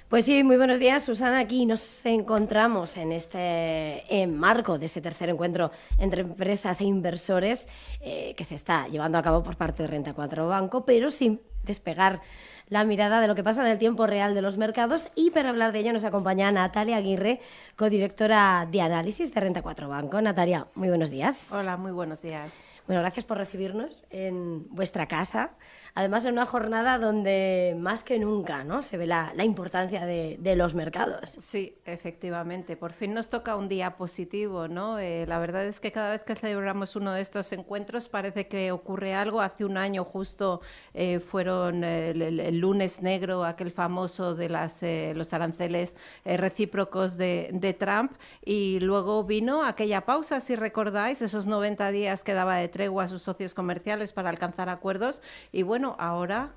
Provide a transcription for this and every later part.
Pues sí, muy buenos días, Susana. Aquí nos encontramos en este marco de ese tercer encuentro entre empresas e inversores que se está llevando a cabo por parte de Renta 4 Banco, pero sin despegar la mirada de lo que pasa en el tiempo real de los mercados. Y para hablar de ello nos acompaña Natalia Aguirre, codirectora de análisis de Renta 4 Banco. Natalia, muy buenos días. Hola, muy buenos días. Bueno, gracias por recibirnos en vuestra casa. Además, en una jornada donde más que nunca, ¿no?, se ve la importancia de los mercados. Sí, efectivamente. Por fin nos toca un día positivo, ¿no? La verdad es que cada vez que celebramos uno de estos encuentros parece que ocurre algo. Hace un año justo fueron el lunes negro, aquel famoso de los aranceles recíprocos de Trump, y luego vino aquella pausa, si recordáis, esos 90 días que daba de tregua a sus socios comerciales para alcanzar acuerdos. Y bueno,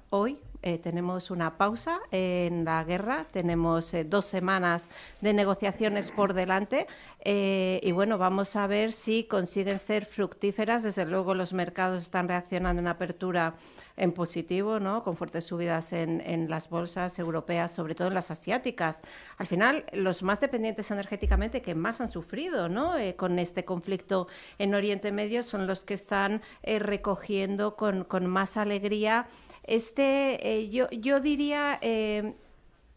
hoy tenemos una pausa en la guerra, tenemos 2 semanas de negociaciones por delante y bueno, vamos a ver si consiguen ser fructíferas. Desde luego los mercados están reaccionando en apertura en positivo, ¿no?, con fuertes subidas en las bolsas europeas, sobre todo en las asiáticas. Al final, los más dependientes energéticamente que más han sufrido, ¿no?, con este conflicto en Oriente Medio son los que están recogiendo con más alegría yo diría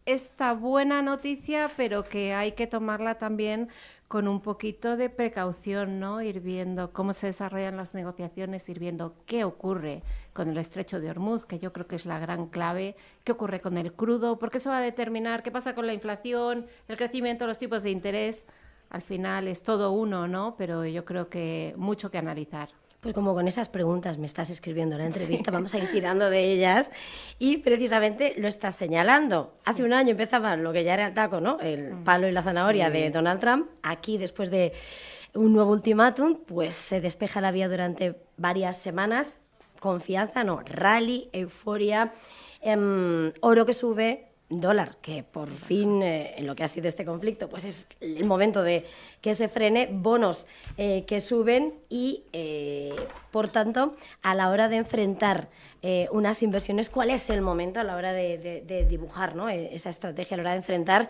esta buena noticia, pero que hay que tomarla también con un poquito de precaución, ¿no? Ir viendo cómo se desarrollan las negociaciones, ir viendo qué ocurre con el estrecho de Hormuz, que yo creo que es la gran clave, qué ocurre con el crudo, porque eso va a determinar qué pasa con la inflación, el crecimiento, los tipos de interés. Al final es todo uno, ¿no? Pero yo creo que mucho que analizar. Pues como con esas preguntas me estás escribiendo la entrevista, sí, vamos a ir tirando de ellas y precisamente lo estás señalando. Hace un año empezaba lo que ya era el taco, ¿no?, el palo y la zanahoria, sí, de Donald Trump. Aquí, después de un nuevo ultimátum, pues se despeja la vía durante varias semanas. Confianza, no, rally, euforia, oro que sube, dólar, que por fin, en lo que ha sido este conflicto, pues es el momento de que se frene, bonos que suben y, por tanto, a la hora de enfrentar unas inversiones, ¿cuál es el momento a la hora de dibujar, ¿no?, esa estrategia, a la hora de enfrentar?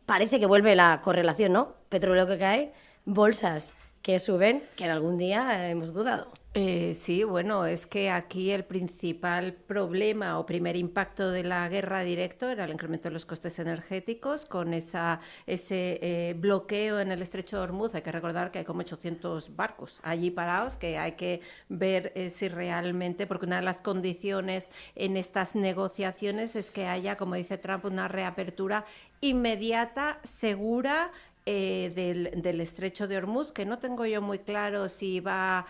Parece que vuelve la correlación, ¿no? Petróleo que cae, bolsas que suben, que en algún día hemos dudado. Sí, bueno, es que aquí el principal problema o primer impacto de la guerra directo era el incremento de los costes energéticos con ese bloqueo en el estrecho de Hormuz. Hay que recordar que hay como 800 barcos allí parados, que hay que ver si realmente, porque una de las condiciones en estas negociaciones es que haya, como dice Trump, una reapertura inmediata, segura, del estrecho de Hormuz, que no tengo yo muy claro si va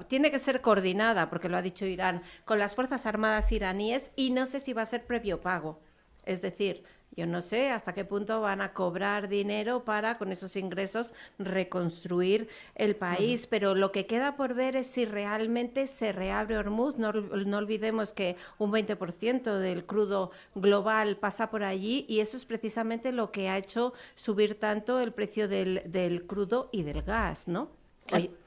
tiene que ser coordinada, porque lo ha dicho Irán, con las Fuerzas Armadas iraníes, y no sé si va a ser previo pago. Es decir, yo no sé hasta qué punto van a cobrar dinero para, con esos ingresos, reconstruir el país. Pero lo que queda por ver es si realmente se reabre Hormuz. No olvidemos que un 20% del crudo global pasa por allí, y eso es precisamente lo que ha hecho subir tanto el precio del crudo y del gas, ¿no?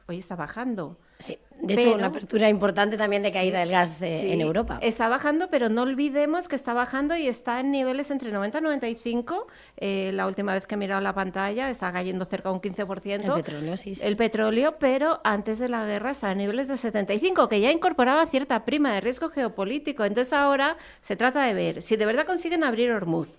Hoy está bajando. Sí, de hecho, una apertura importante también de caída del gas en Europa. Está bajando, pero no olvidemos que está bajando y está en niveles entre 90 y 95. La última vez que he mirado la pantalla está cayendo cerca de un 15%. El petróleo, sí. El petróleo, pero antes de la guerra está en niveles de 75, que ya incorporaba cierta prima de riesgo geopolítico. Entonces ahora se trata de ver si de verdad consiguen abrir Hormuz,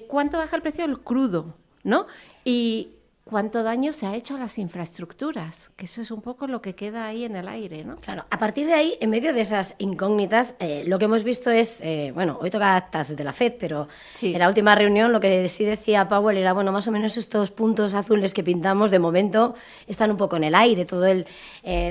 cuánto baja el precio del crudo, ¿no? Y cuánto daño se ha hecho a las infraestructuras, que eso es un poco lo que queda ahí en el aire, ¿no? Claro, a partir de ahí, en medio de esas incógnitas, lo que hemos visto es, hoy toca actas de la FED, pero sí, en la última reunión lo que sí decía Powell era, más o menos estos puntos azules que pintamos de momento están un poco en el aire,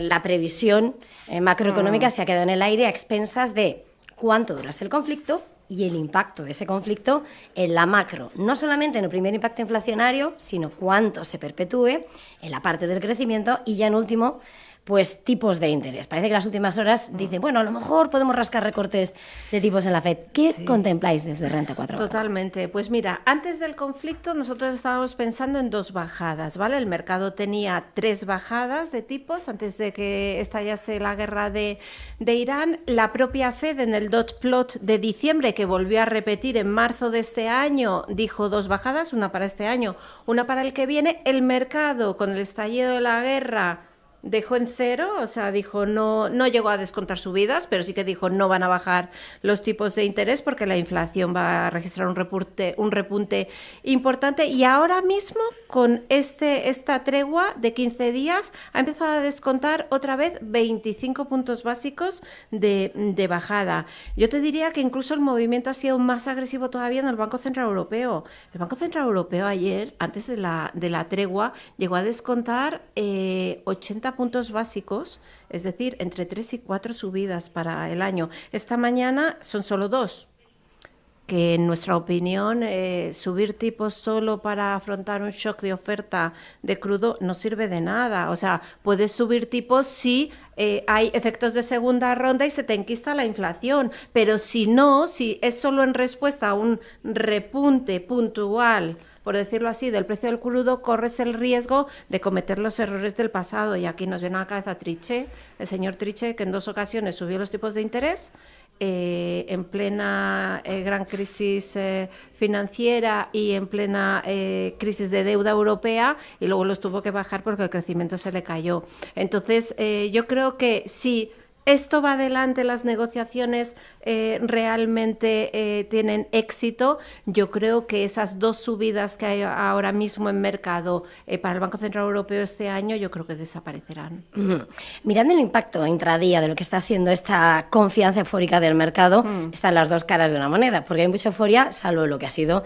la previsión macroeconómica se ha quedado en el aire a expensas de cuánto durase el conflicto y el impacto de ese conflicto en la macro, no solamente en el primer impacto inflacionario, sino cuánto se perpetúe en la parte del crecimiento y ya en último, pues tipos de interés. Parece que las últimas horas dicen, bueno, a lo mejor podemos rascar recortes de tipos en la FED. ¿Qué contempláis desde Renta 4? Totalmente. Pues mira, antes del conflicto nosotros estábamos pensando en 2 bajadas, ¿vale? El mercado tenía 3 bajadas de tipos antes de que estallase la guerra de Irán. La propia FED en el dot plot de diciembre, que volvió a repetir en marzo de este año, dijo 2 bajadas, una para este año, una para el que viene. El mercado, con el estallido de la guerra, dejó en cero, o sea, dijo no llegó a descontar subidas, pero sí que dijo no van a bajar los tipos de interés porque la inflación va a registrar un repunte importante. Y ahora mismo, con esta tregua de 15 días, ha empezado a descontar otra vez 25 puntos básicos de bajada. Yo te diría que incluso el movimiento ha sido más agresivo todavía en el Banco Central Europeo. El Banco Central Europeo ayer, antes de la tregua, llegó a descontar 80 puntos básicos, es decir, entre 3 y 4 subidas para el año. Esta mañana son solo 2, que en nuestra opinión subir tipos solo para afrontar un shock de oferta de crudo no sirve de nada. O sea, puedes subir tipos si hay efectos de segunda ronda y se te enquista la inflación, pero si es solo en respuesta a un repunte puntual, por decirlo así, del precio del crudo, corres el riesgo de cometer los errores del pasado. Y aquí nos viene a la cabeza Trichet, el señor Trichet, que en 2 ocasiones subió los tipos de interés en plena gran crisis financiera y en plena crisis de deuda europea, y luego los tuvo que bajar porque el crecimiento se le cayó. Entonces, yo creo que sí, esto va adelante, las negociaciones realmente tienen éxito. Yo creo que esas 2 subidas que hay ahora mismo en mercado para el Banco Central Europeo este año, yo creo que desaparecerán. Mirando el impacto intradía de lo que está siendo esta confianza eufórica del mercado, están las 2 caras de una moneda, porque hay mucha euforia, salvo lo que ha sido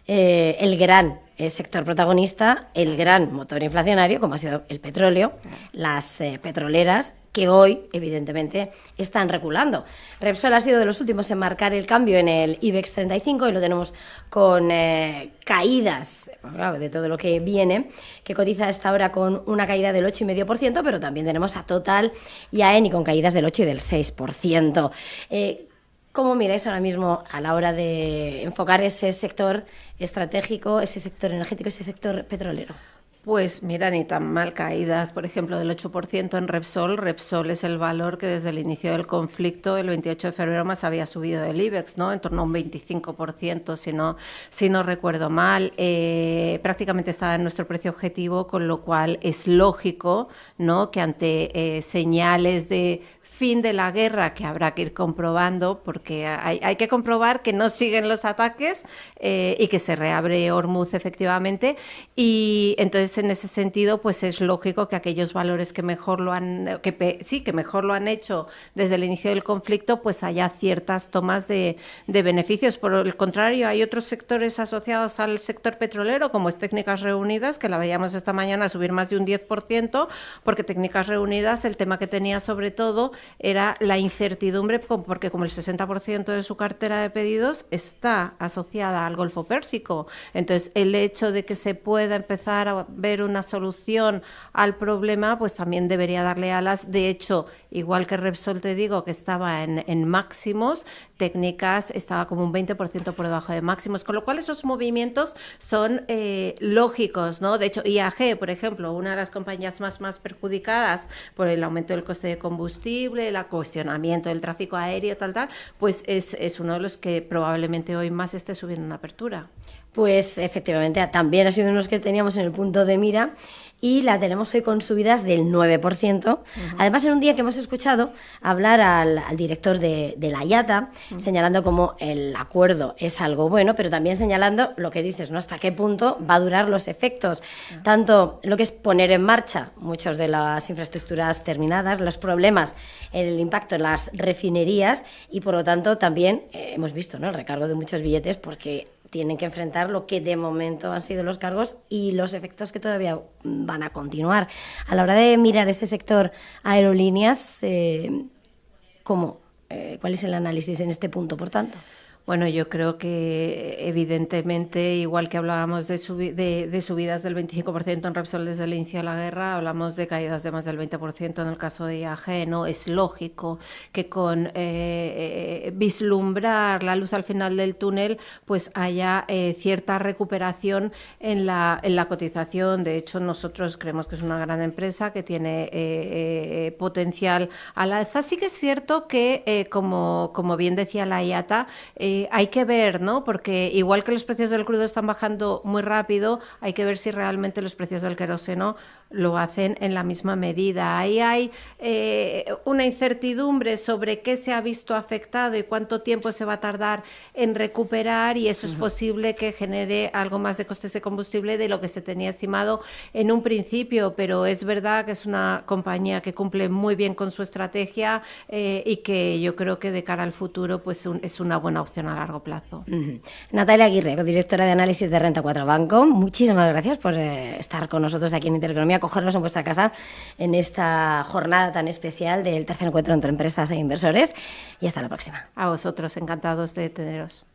el gran sector protagonista, el gran motor inflacionario, como ha sido el petróleo, las petroleras, que hoy, evidentemente, están reculando. Repsol ha sido de los últimos en marcar el cambio en el IBEX 35 y lo tenemos con caídas, claro, de todo lo que viene, que cotiza a esta hora con una caída del 8,5%, pero también tenemos a Total y a Eni con caídas del 8 y del 6%. ¿Cómo miráis ahora mismo a la hora de enfocar ese sector estratégico, ese sector energético, ese sector petrolero? Pues mira, ni tan mal caídas, por ejemplo, del 8% en Repsol. Repsol es el valor que desde el inicio del conflicto, el 28 de febrero, más había subido del IBEX, ¿no? En torno a un 25%, si no recuerdo mal. Prácticamente estaba en nuestro precio objetivo, con lo cual es lógico, ¿no?, que ante señales de fin de la guerra, que habrá que ir comprobando, porque hay que comprobar que no siguen los ataques y que se reabre Hormuz efectivamente, y entonces en ese sentido pues es lógico que aquellos valores que mejor lo han hecho desde el inicio del conflicto, pues haya ciertas tomas de beneficios. Por el contrario, hay otros sectores asociados al sector petrolero, como es Técnicas Reunidas, que la veíamos esta mañana subir más de un 10%, porque Técnicas Reunidas, el tema que tenía sobre todo era la incertidumbre, porque como el 60% de su cartera de pedidos está asociada al Golfo Pérsico, entonces el hecho de que se pueda empezar a ver una solución al problema, pues también debería darle alas. De hecho, igual que Repsol, te digo, que estaba en máximos, Técnicas estaba como un 20% por debajo de máximos, con lo cual esos movimientos son lógicos, ¿no? De hecho, IAG, por ejemplo, una de las compañías más perjudicadas por el aumento del coste de combustible, el cuestionamiento del tráfico aéreo, tal, pues es uno de los que probablemente hoy más esté subiendo en apertura. Pues efectivamente, también ha sido uno de los que teníamos en el punto de mira y la tenemos hoy con subidas del 9%. Uh-huh. Además, en un día que hemos escuchado hablar al director de la IATA, señalando cómo el acuerdo es algo bueno, pero también señalando lo que dices, ¿no? Hasta qué punto va a durar los efectos. Tanto lo que es poner en marcha muchas de las infraestructuras terminadas, los problemas, el impacto en las refinerías y, por lo tanto, también hemos visto, ¿no?, el recargo de muchos billetes porque tienen que enfrentar lo que de momento han sido los cargos y los efectos que todavía van a continuar. A la hora de mirar ese sector aerolíneas, ¿cuál es el análisis en este punto, por tanto? Bueno, yo creo que evidentemente, igual que hablábamos de subidas del 25% en Repsol desde el inicio de la guerra, hablamos de caídas de más del 20% en el caso de IAG, ¿no? Es lógico que con vislumbrar la luz al final del túnel, pues haya cierta recuperación en la cotización. De hecho, nosotros creemos que es una gran empresa que tiene potencial al alza. Sí que es cierto que, como bien decía la IATA, hay que ver, ¿no? Porque igual que los precios del crudo están bajando muy rápido, hay que ver si realmente los precios del queroseno lo hacen en la misma medida. Ahí hay una incertidumbre sobre qué se ha visto afectado y cuánto tiempo se va a tardar en recuperar, y eso es posible que genere algo más de costes de combustible de lo que se tenía estimado en un principio, pero es verdad que es una compañía que cumple muy bien con su estrategia y que yo creo que de cara al futuro pues es una buena opción a largo plazo. Natalia Aguirre, directora de análisis de Renta 4 Banco, muchísimas gracias por estar con nosotros aquí en Intereconomía, acogernos en vuestra casa en esta jornada tan especial del tercer encuentro entre empresas e inversores, y hasta la próxima. A vosotros, encantados de teneros.